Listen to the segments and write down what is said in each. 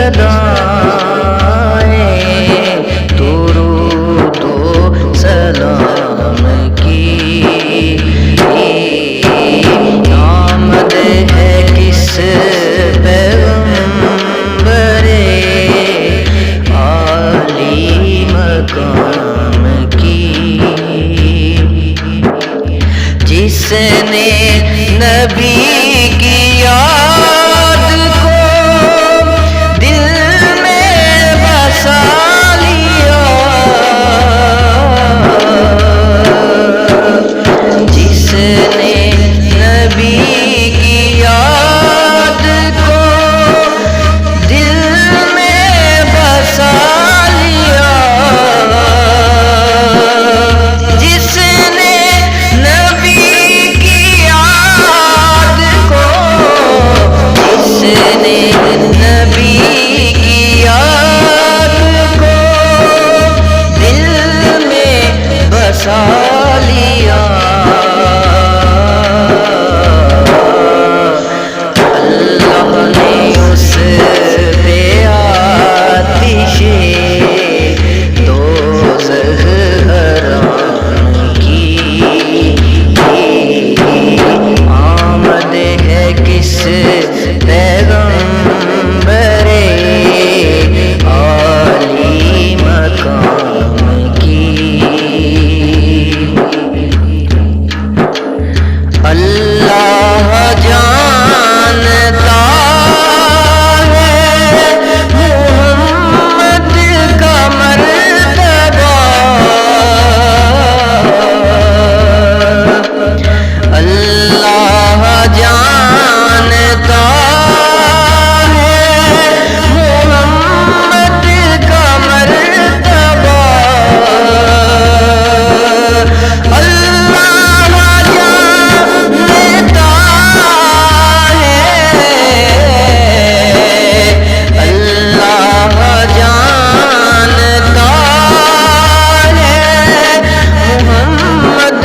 صدائیں درود و سلام کی آمد ہے کس پیغمبر عالی مقام کی، جس نے نبی کی یاد کو دل میں بسا لیا، جس نے نبی کی یاد کو دل میں بسا لیا، جس نے نبی کی یاد کو، جس نے نبی کی یاد کو دل میں بسا لیا، اللہ نے اس پہ آتش دوزخ حرام کی، آمد ہے کس پیغمبر عالی مقام کی، اللہ جانتا ہے محمد کا مرتبہ، اللہ جانتا ہے محمد کا مرتبہ، اللہ جانتا ہے، اللہ جانتا ہے محمد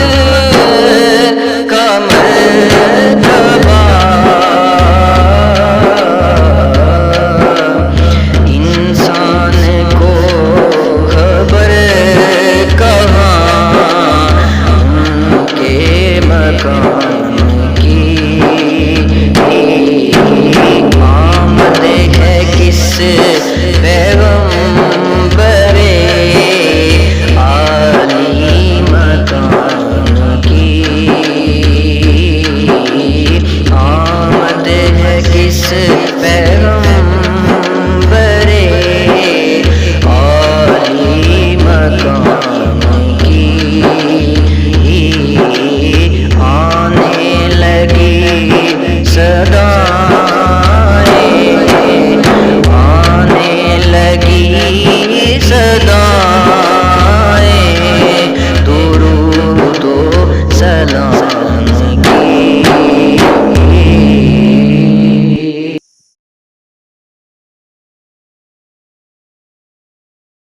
کا مرتبہ، انسان کو خبر کہاں ان کے مقام کی، آمد ہے کس پیغمبر عالی مقام کی، آمد ہے کس پیغمبر